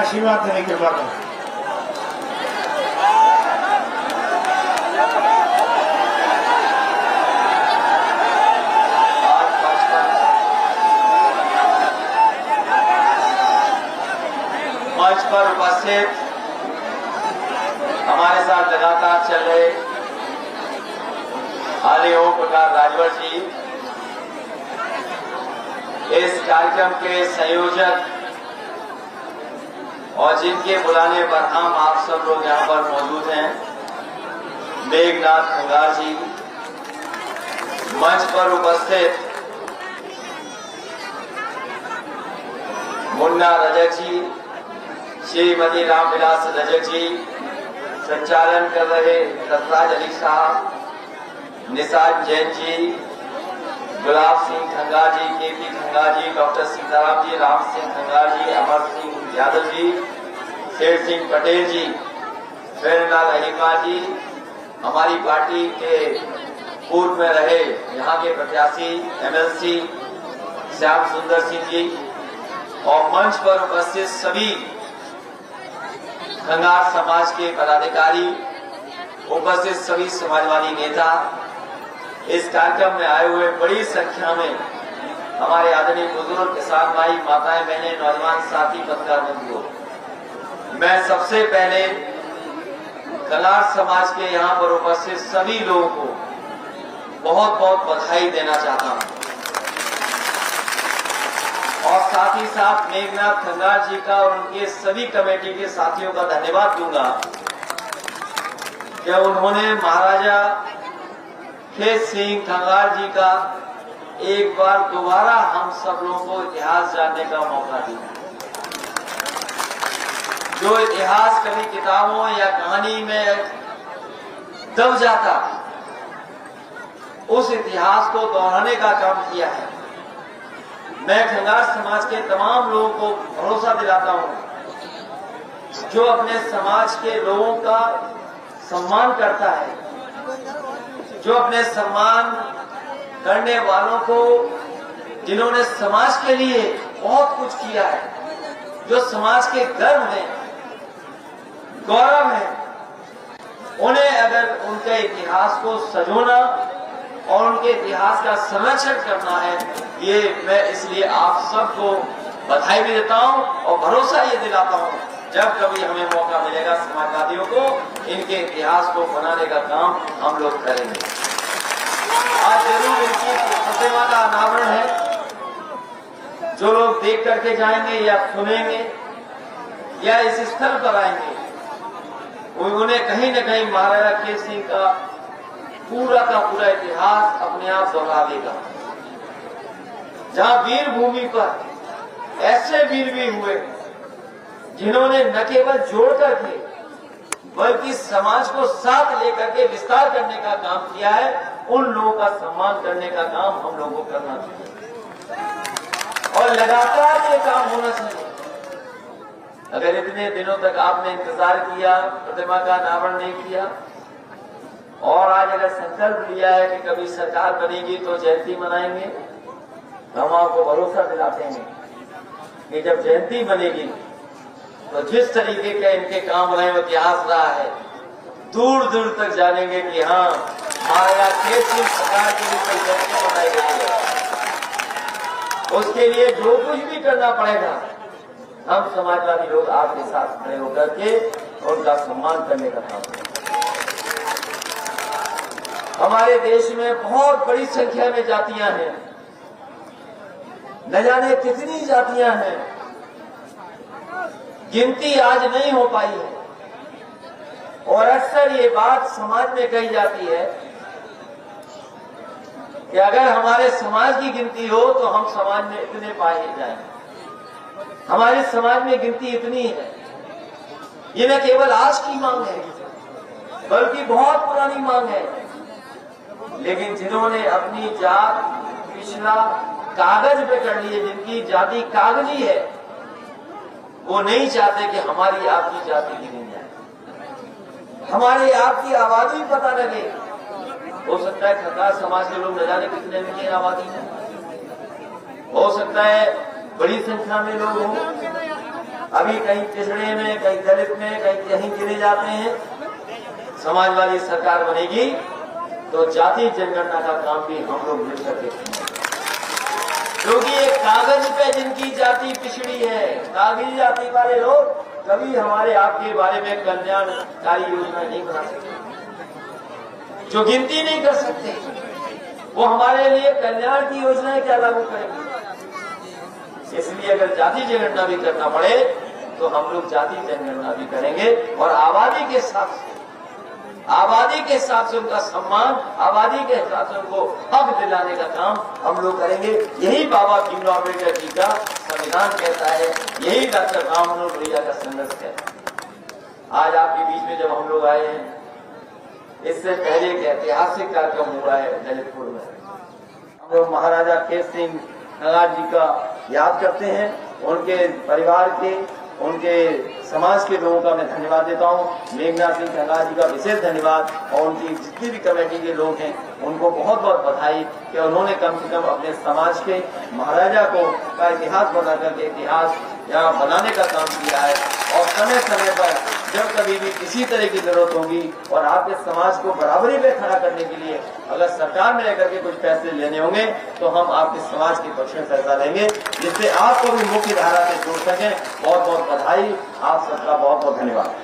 आशीर्वाद देने की कृपा करें। मंच पर उपस्थित हमारे साथ लगातार चल रहे आदरणीय ओम प्रकाश राजभर जी, इस कार्यक्रम के संयोजक और जिनके बुलाने पर हम आप सब लोग यहाँ पर मौजूद हैं, मेघनाथ खंगार जी, मंच पर उपस्थित मुन्ना रजक जी, श्रीमती रामविलास रजक जी, संचालन कर रहे रतराज अली साहब, निसार जैन जी, गुलाब सिंह खंगार जी, केपी खंगार जी, डॉक्टर सीताराम जी, राम सिंह खंगार जी, अमर सिंह यादव जी, शेर सिंह पटेल जी, फेरलाल अहिमा जी, हमारी पार्टी के पूर्व में रहे यहाँ के प्रत्याशी एमएलसी श्याम सुंदर सिंह जी, और मंच पर उपस्थित सभी खंगार समाज के पदाधिकारी, उपस्थित सभी समाजवादी नेता, इस कार्यक्रम में आए हुए बड़ी संख्या में हमारे आदरणीय बुजुर्ग, किसान भाई, माताएं, बहनें, नौजवान साथी, पत्रकार बंधुओं, मैं सबसे पहले खंगार समाज के यहाँ पर उपस्थित सभी लोगों को बहुत बहुत बधाई देना चाहता हूँ और साथ ही साथ मेघनाथ खंगार जी का और उनके सभी कमेटी के साथियों का धन्यवाद दूंगा कि उन्होंने महाराजा खेत सिंह खंगार जी का एक बार दोबारा हम सब लोगों को इतिहास जानने का मौका दिया। जो इतिहास कभी किताबों या कहानी में दब जाता, उस इतिहास को दोहराने का काम किया है। मैं खंगार समाज के तमाम लोगों को भरोसा दिलाता हूं, जो अपने समाज के लोगों का सम्मान करता है, जो अपने सम्मान करने वालों को, जिन्होंने समाज के लिए बहुत कुछ किया है, जो समाज के गर्व हैं, गौरव है, उन्हें अगर उनके इतिहास को सजोना और उनके इतिहास का संरक्षण करना है, ये मैं इसलिए आप सबको बधाई भी देता हूं और भरोसा ये दिलाता हूं, जब कभी हमें मौका मिलेगा समाजवादियों को इनके इतिहास को बनाने का काम हम लोग करेंगे। आज जरूर इनकी प्रतिमा का अनावरण है। जो लोग देख करके जाएंगे या सुनेंगे या इस स्थल पर आएंगे, उन्हें कहीं न कहीं महाराजा खेत सिंह का पूरा इतिहास अपने आप दोहरा देगा। जहां वीर भूमि पर ऐसे वीर भी हुए जिन्होंने न केवल जोड़कर के बल्कि समाज को साथ लेकर के विस्तार करने का काम किया है, उन लोगों का सम्मान करने का काम हम लोगों को करना चाहिए और लगातार ये काम होना चाहिए। अगर इतने दिनों तक आपने इंतजार किया, प्रतिमा का अनावरण नहीं किया और आज अगर संकल्प लिया है कि कभी सरकार बनेगी तो जयंती मनाएंगे, तो हम आपको भरोसा दिलाते हैं कि जब जयंती बनेगी तो जिस तरीके के इनके काम रहे, इतिहास रहा है, दूर दूर तक जानेंगे कि हाँ, महाराजा खेत सिंह सरकार के लिए कोई जयंती मनाई गई है। उसके लिए जो कुछ भी करना पड़ेगा, हम समाजवादी लोग आपके साथ खड़े होकर के उनका सम्मान करने का काम करेंगे। हमारे देश में बहुत बड़ी संख्या में जातियां हैं, न जाने कितनी जातियां हैं, गिनती आज नहीं हो पाई है। और अक्सर ये बात समाज में कही जाती है कि अगर हमारे समाज की गिनती हो तो हम समाज में इतने पाए जाएंगे। हमारे समाज में गिनती इतनी है, ये न केवल आज की मांग है बल्कि बहुत पुरानी मांग है। लेकिन जिन्होंने अपनी जात पिछला कागज पे कर लिए, जिनकी जाति कागजी है, वो नहीं चाहते कि हमारी आपकी जाति गिनी जाए, हमारी आपकी आबादी पता लगे। हो सकता है खंगार समाज के लोग न जाने कितने में की आबादी है, हो सकता है बड़ी संख्या में लोग हों, अभी कहीं पिछड़े में, कहीं दलित में, कहीं गिने जाते हैं। समाजवादी सरकार बनेगी तो जाति जनगणना का काम भी हम लोग मिलकर देखेंगे, क्योंकि ये कागज पे जिनकी जाति पिछड़ी है, कागजी जाति वाले लोग कभी हमारे आपके बारे में कल्याणकारी योजना नहीं बना सकते, जो गिनती नहीं कर सकते, वो हमारे लिए कल्याण की योजनाएं क्या लागू करेंगे। इसलिए अगर जाति जनगणना भी करना पड़े तो हम लोग जाति जनगणना भी करेंगे और आबादी के हिसाब से उनका सम्मान, आबादी के हिसाब से उनको हक दिलाने का काम हम लोग करेंगे। यही बाबा भीमराव अम्बेडकर जी का संविधान कहता है, यही डॉक्टर राम मनोहर लोहिया का संघर्ष कहता है। आज आपके बीच में जब हम लोग आए हैं, इससे पहले एक ऐतिहासिक कार्यक्रम हुआ है ललितपुर में। हम लोग महाराजा केश सिंह नगार जी का याद करते हैं, उनके परिवार के, उनके समाज के लोगों का मैं धन्यवाद देता हूं। मेघनाथ सिंह कंगाल जी का विशेष धन्यवाद और उनकी जितनी भी कमेटी के लोग हैं उनको बहुत बहुत बधाई कि उन्होंने कम से कम अपने समाज के महाराजा का इतिहास बना करके इतिहास यहाँ बनाने का काम किया है। और समय समय पर जब कभी भी किसी तरह की जरूरत होगी और आपके समाज को बराबरी में खड़ा करने के लिए अगर सरकार में रहकर के कुछ फैसले लेने होंगे तो हम आपके समाज के पक्ष में फैसला लेंगे, जिससे आपको भी मुख्य धारा से जोड़ सकें। बहुत बहुत बधाई, आप सबका बहुत बहुत धन्यवाद।